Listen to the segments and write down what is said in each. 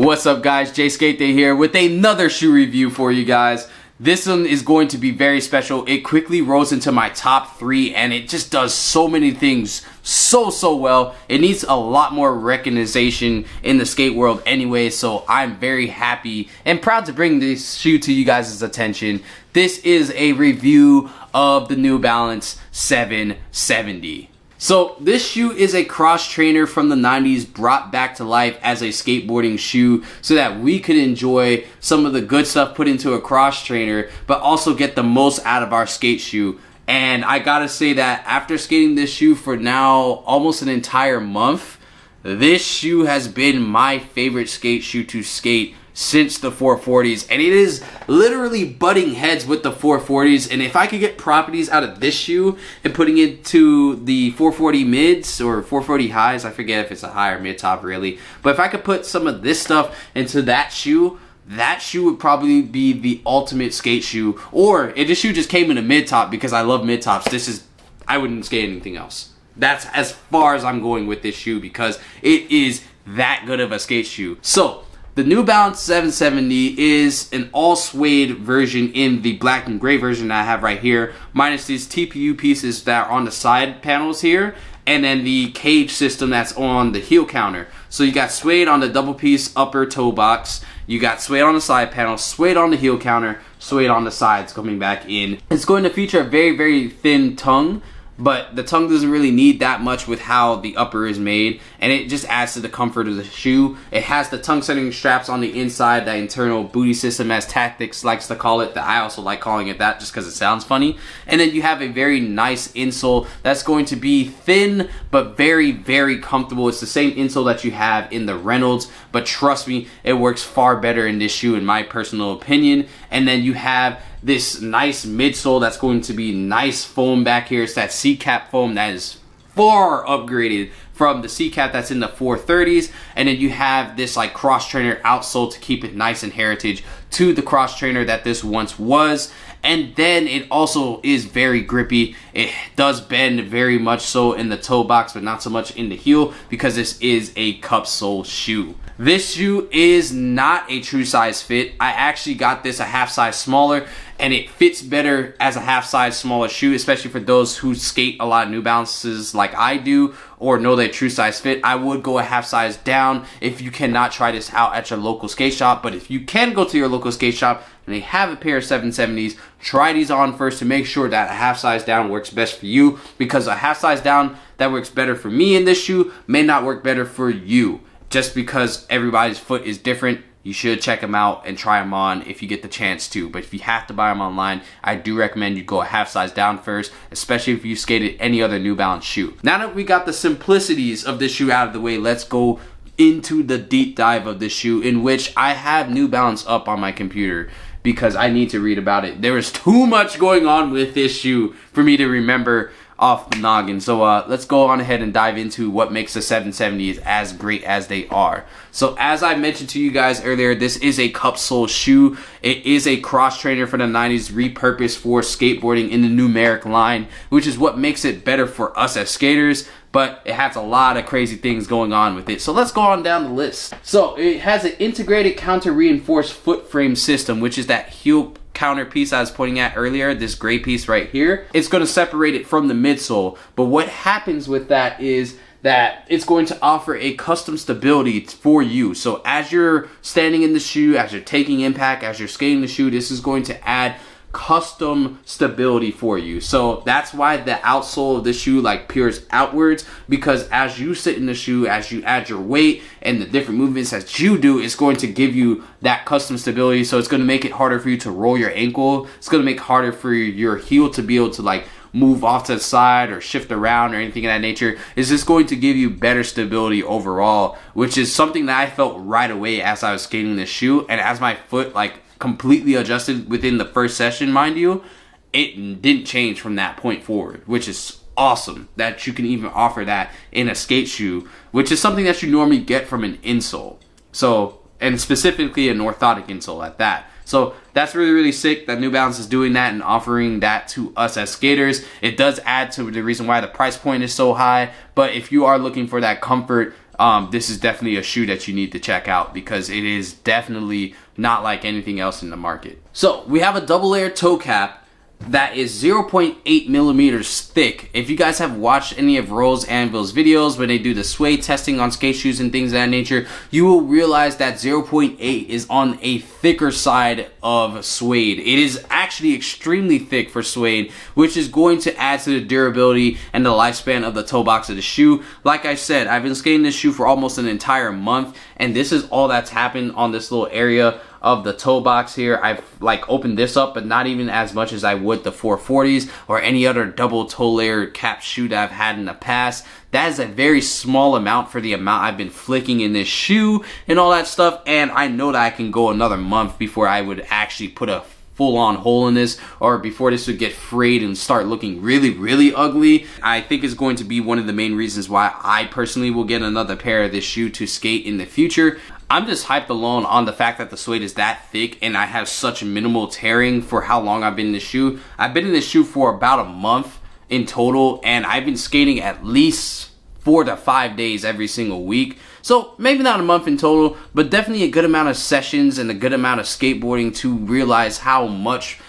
What's up guys, Jay Skate Day here with another shoe review for you guys. This one is going to be very special. It quickly rose into my top 3 and it just does so many things so well. It needs a lot more recognition in the skate world anyway, so I'm very happy and proud to bring this shoe to you guys' attention. This is a review of the New Balance 770. So this shoe is a cross trainer from the 90s brought back to life as a skateboarding shoe so that we could enjoy some of the good stuff put into a cross trainer but also get the most out of our skate shoe. And I gotta say that after skating this shoe for now almost an entire month, this shoe has been my favorite skate shoe to skate since the 440s, and it is literally butting heads with the 440s. And if I could get properties out of this shoe and putting it to the 440 mids or 440 highs, I forget if it's a high or mid top really, but if I could put some of this stuff into that shoe would probably be the ultimate skate shoe. Or if this shoe just came in a mid top, because I love mid tops, I wouldn't skate anything else. That's as far as I'm going with this shoe because it is that good of a skate shoe. So the New Balance 770 is an all suede version in the black and gray version that I have right here, minus these TPU pieces that are on the side panels here, and then the cage system that's on the heel counter. So you got suede on the double piece upper toe box, you got suede on the side panel, suede on the heel counter, suede on the sides coming back in. It's going to feature a very thin tongue, but the tongue doesn't really need that much with how the upper is made, and it just adds to the comfort of the shoe. It has the tongue centering straps on the inside, that internal booty system as Tactics likes to call it. I also like calling it that just because it sounds funny. And then you have a very nice insole that's going to be thin but very comfortable. It's the same insole that you have in the Reynolds, but trust me, it works far better in this shoe in my personal opinion. And then you have this nice midsole that's going to be nice foam back here. It's that C-cap foam that is far upgraded from the C-cap that's in the 430s. And then you have this like cross trainer outsole to keep it nice and heritage to the cross trainer that this once was. And then it also is very grippy. It does bend very much so in the toe box, but not so much in the heel because this is a cup sole shoe. This shoe is not a true size fit. I actually got this a half size smaller, and it fits better as a half size smaller shoe, especially for those who skate a lot of New Balances like I do or know their true size fit. I would go a half size down if you cannot try this out at your local skate shop. But if you can go to your local skate shop and they have a pair of 770s, try these on first to make sure that a half size down works best for you, because a half size down that works better for me in this shoe may not work better for you. Just because everybody's foot is different, you should check them out and try them on if you get the chance to. But if you have to buy them online, I do recommend you go a half size down first, especially if you skated any other New Balance shoe. Now that we got the simplicities of this shoe out of the way, let's go into the deep dive of this shoe, in which I have New Balance up on my computer because I need to read about it. There is too much going on with this shoe for me to remember off the noggin. So let's go on ahead and dive into what makes the 770s as great as they are. So as I mentioned to you guys earlier, this is a cup sole shoe. It is a cross trainer for the 90s repurposed for skateboarding in the numeric line, which is what makes it better for us as skaters, but it has a lot of crazy things going on with it. So let's go on down the list. So it has an integrated counter reinforced foot frame system, which is that heel counter piece I was pointing at earlier, this gray piece right here. It's going to separate it from the midsole, but what happens with that is that it's going to offer a custom stability for you. So as you're standing in the shoe, as you're taking impact, as you're skating the shoe, this is going to add custom stability for you. So that's why the outsole of the shoe like peers outwards, because as you sit in the shoe, as you add your weight and the different movements that you do, it's going to give you that custom stability. So it's going to make it harder for you to roll your ankle. It's going to make it harder for your heel to be able to like move off to the side or shift around or anything of that nature. It's just going to give you better stability overall, which is something that I felt right away as I was skating this shoe. And as my foot like completely adjusted within the first session, mind you, it didn't change from that point forward, which is awesome that you can even offer that in a skate shoe, which is something that you normally get from an insole. So, and specifically an orthotic insole at that. So that's really sick that New Balance is doing that and offering that to us as skaters. It does add to the reason why the price point is so high, but if you are looking for that comfort this is definitely a shoe that you need to check out because it is definitely not like anything else in the market. So we have a double layer toe cap that is 0.8 millimeters thick. If you guys have watched any of Rose Anvil's videos when they do the suede testing on skate shoes and things of that nature, you will realize that 0.8 is on a thicker side of suede. It is actually extremely thick for suede, which is going to add to the durability and the lifespan of the toe box of the shoe. Like I said, I've been skating this shoe for almost an entire month, and this is all that's happened on this little area of the toe box here. I've like opened this up, but not even as much as I would the 440s or any other double toe layer cap shoe that I've had in the past. That is a very small amount for the amount I've been flicking in this shoe and all that stuff, and I know that I can go another month before I would actually put a full-on hole in this, or before this would get frayed and start looking really ugly. I think it's going to be one of the main reasons why I personally will get another pair of this shoe to skate in the future. I'm just hyped alone on the fact that the suede is that thick and I have such minimal tearing for how long I've been in this shoe. I've been in this shoe for about a month in total, and I've been skating at least 4 to 5 days every single week. So maybe not a month in total, but definitely a good amount of sessions and a good amount of skateboarding to realize how much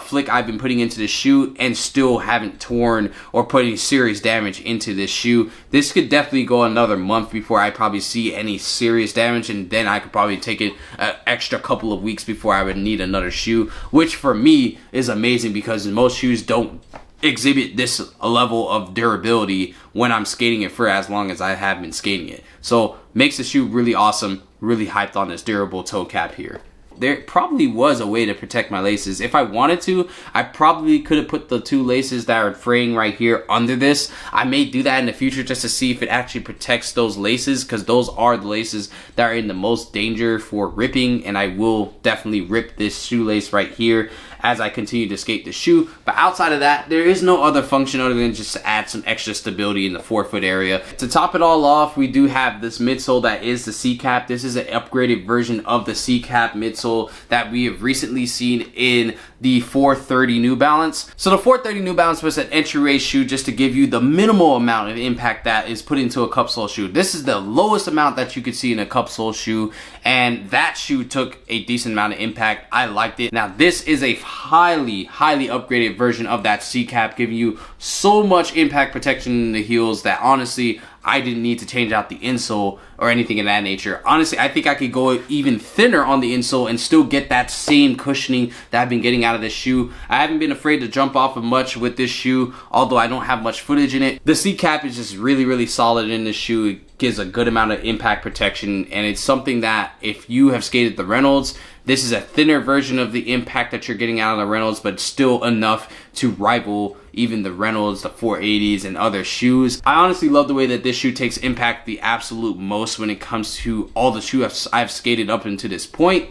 flick I've been putting into this shoe and still haven't torn or put any serious damage into this shoe. This could definitely go another month before I probably see any serious damage, and then I could probably take it an extra couple of weeks before I would need another shoe, which for me is amazing because most shoes don't exhibit this level of durability when I'm skating it for as long as I have been skating it. So makes the shoe really awesome. Really hyped on this durable toe cap here. There probably was a way to protect my laces. If I wanted to, I probably could have put the 2 laces that are fraying right here under this. I may do that in the future just to see if it actually protects those laces, because those are the laces that are in the most danger for ripping, and I will definitely rip this shoelace right here as I continue to skate the shoe. But outside of that, there is no other function other than just to add some extra stability in the forefoot area. To top it all off, we do have this midsole that is the C-cap. This is an upgraded version of the C-cap midsole that we have recently seen in the 430 New Balance. So the 430 New Balance was an entry-way shoe just to give you the minimal amount of impact that is put into a cup sole shoe. This is the lowest amount that you could see in a cup sole shoe, and that shoe took a decent amount of impact. I liked it. Now this is a highly upgraded version of that C-cap, giving you so much impact protection in the heels that honestly I didn't need to change out the insole or anything of that nature. Honestly, I think I could go even thinner on the insole and still get that same cushioning that I've been getting out of this shoe. I haven't been afraid to jump off of much with this shoe, although I don't have much footage in it. The C-cap is just really solid in this shoe. It gives a good amount of impact protection, and it's something that if you have skated the Reynolds, this is a thinner version of the impact that you're getting out of the Reynolds, but still enough to rival even the Reynolds, the 480s, and other shoes. I honestly love the way that this shoe takes impact the absolute most when it comes to all the shoes I've skated up until this point.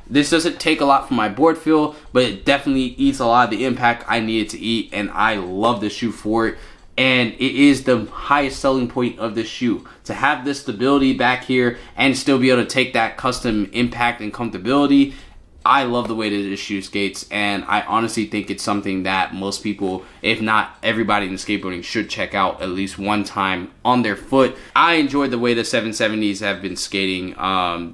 This doesn't take a lot from my board feel, but it definitely eats a lot of the impact I needed to eat, and I love this shoe for it. And it is the highest selling point of this shoe. To have this stability back here and still be able to take that custom impact and comfortability, I love the way that this shoe skates, and I honestly think it's something that most people, if not everybody in skateboarding, should check out at least one time on their foot. I enjoyed the way the 770s have been skating.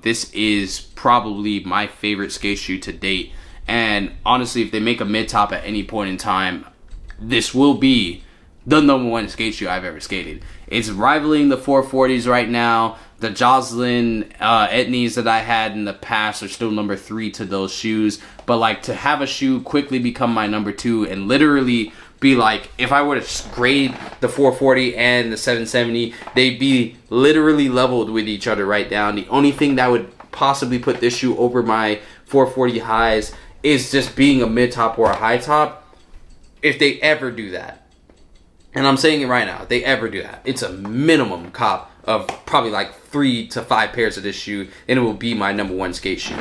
This is probably my favorite skate shoe to date, and honestly, if they make a mid-top at any point in time, this will be the #1 skate shoe I've ever skated. It's rivaling the 440s right now. The Jocelyn Etnies that I had in the past are still #3 to those shoes. But like, to have a shoe quickly become my #2 and literally be like, if I were to grade the 440 and the 770, they'd be literally leveled with each other right now. And the only thing that would possibly put this shoe over my 440 highs is just being a mid-top or a high top, if they ever do that. And I'm saying it right now, if they ever do that, it's a minimum cop of probably like 3 to 5 pairs of this shoe, and it will be my #1 skate shoe.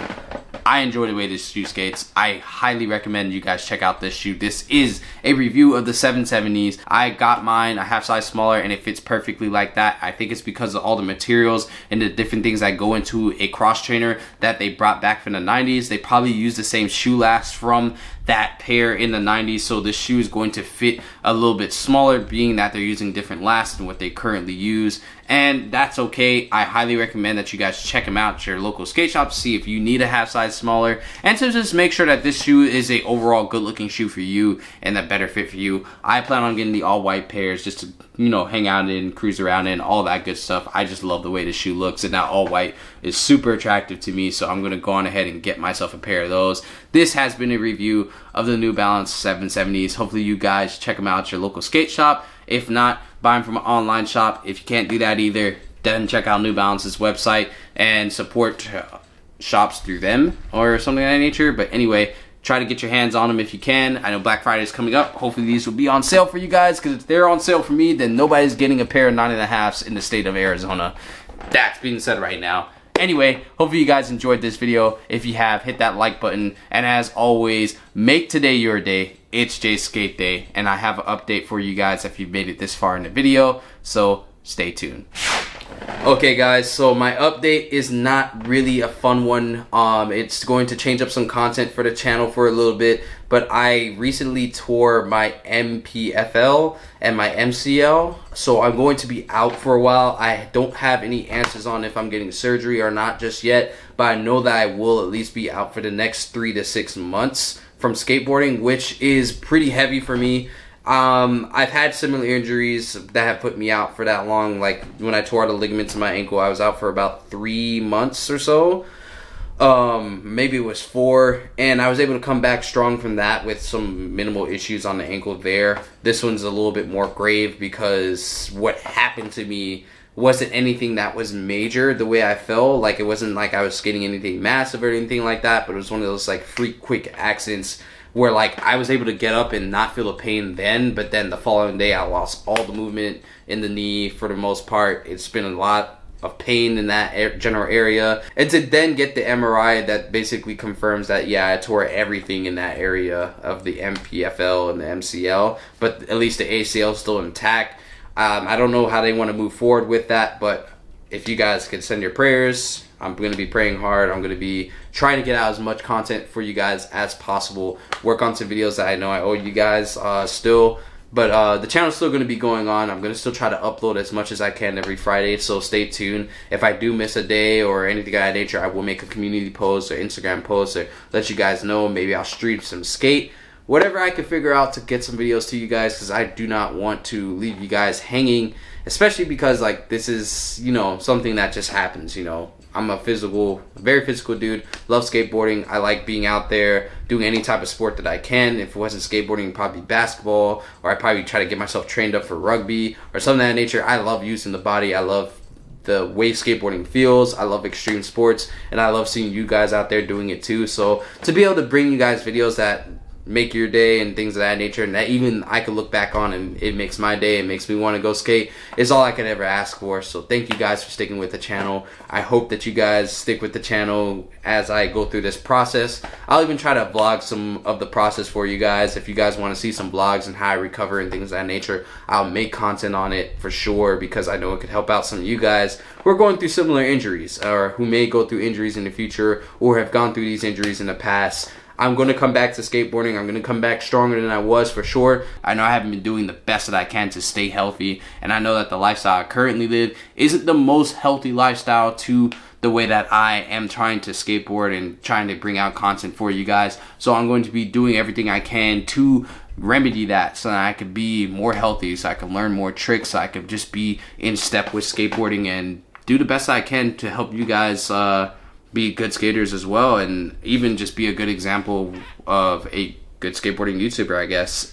I enjoy the way this shoe skates. I highly recommend you guys check out this shoe. This is a review of the 770s. I got mine a half size smaller, and it fits perfectly like that. I think it's because of all the materials and the different things that go into a cross trainer that they brought back from the 90s. They probably used the same shoe last from that pair in the 90s, so this shoe is going to fit a little bit smaller, being that they're using different lasts than what they currently use. and that's okay. I highly recommend that you guys check them out at your local skate shop to see if you need a half size smaller, and to just make sure that this shoe is a overall good looking shoe for you and that better fit for you. I plan on getting the all white pairs just to, you know, hang out in, cruise around in, all that good stuff. I just love the way the shoe looks, and that all white is super attractive to me, so I'm going to go on ahead and get myself a pair of those. This has been a review of the New Balance 770s. Hopefully you guys check them out at your local skate shop. If not, buy them from an online shop. If you can't do that either, then check out New Balance's website and support shops through them or something of that nature. But anyway, try to get your hands on them if you can. I know Black Friday is coming up. Hopefully these will be on sale for you guys, because if they're on sale for me, then nobody's getting a pair of 9.5s in the state of Arizona. That's being said right now. Anyway, hopefully you guys enjoyed this video. If you have, hit that like button. And as always, make today your day. It's Jay's Skate Day. And I have an update for you guys if you've made it this far in the video. So stay tuned. Okay guys, so my update is not really a fun one. It's going to change up some content for the channel for a little bit, but I recently tore my MPFL and my MCL, so I'm going to be out for a while. I don't have any answers on if I'm getting surgery or not just yet, but I know that I will at least be out for the next 3 to 6 months from skateboarding, which is pretty heavy for me. I've had similar injuries that have put me out for that long. Like when I tore the ligaments in my ankle, I was out for about 3 months or so. Maybe it was 4, and I was able to come back strong from that with some minimal issues on the ankle there. This one's a little bit more grave because what happened to me wasn't anything that was major the way I felt. Like it wasn't like I was skating anything massive or anything like that, but it was one of those like freak quick accidents where like I was able to get up and not feel the pain then, but then the following day I lost all the movement in the knee for the most part. It's been a lot of pain in that general area, and to then get the MRI that basically confirms that yeah, I tore everything in that area of the MPFL and the MCL, but at least the ACL is still intact. I don't know how they want to move forward with that, but if you guys could send your prayers, I'm going to be praying hard. I'm going to be trying to get out as much content for you guys as possible. Work on some videos that I know I owe you guys still. But the channel's still going to be going on. I'm going to still try to upload as much as I can every Friday, so stay tuned. If I do miss a day or anything of that nature, I will make a community post or Instagram post or let you guys know. Maybe I'll stream some skate. Whatever I can figure out to get some videos to you guys, because I do not want to leave you guys hanging, especially because like this is, you know, something that just happens, you know. I'm a very physical dude, love skateboarding. I like being out there doing any type of sport that I can. If it wasn't skateboarding, it'd probably be basketball, or I'd probably try to get myself trained up for rugby or something of that nature. I love using the body. I love the way skateboarding feels. I love extreme sports, and I love seeing you guys out there doing it too. So to be able to bring you guys videos that make your day and things of that nature, and that even I could look back on and it makes my day, it makes me want to go skate, is all I could ever ask for. So thank you guys for sticking with the channel. I hope that you guys stick with the channel as I go through this process. I'll even try to vlog some of the process for you guys. If you guys want to see some vlogs and how I recover and things of that nature, I'll make content on it for sure, because I know it could help out some of you guys who are going through similar injuries, or who may go through injuries in the future, or have gone through these injuries in the past. I'm going to come back to skateboarding. I'm going to come back stronger than I was for sure. I know I haven't been doing the best that I can to stay healthy, and I know that the lifestyle I currently live isn't the most healthy lifestyle to the way that I am trying to skateboard and trying to bring out content for you guys. So I'm going to be doing everything I can to remedy that, so that I could be more healthy, so I can learn more tricks, so I could just be in step with skateboarding and do the best I can to help you guys be good skaters as well, and even just be a good example of a good skateboarding YouTuber, I guess.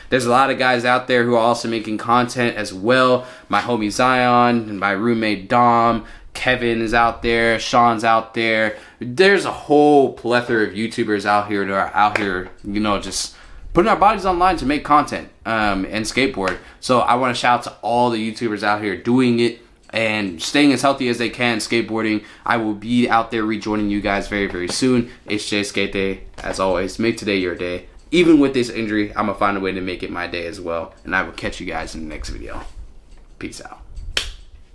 There's a lot of guys out there who are also making content as well. My homie Zion and my roommate Dom, Kevin is out there, Sean's out there. There's a whole plethora of YouTubers out here that are out here, you know, just putting our bodies online to make content and skateboard. So I want to shout out to all the YouTubers out here doing it and staying as healthy as they can skateboarding. I will be out there rejoining you guys very, very soon. It's Jay's Skate Day. As always, make today your day. Even with this injury, I'm going to find a way to make it my day as well. And I will catch you guys in the next video. Peace out.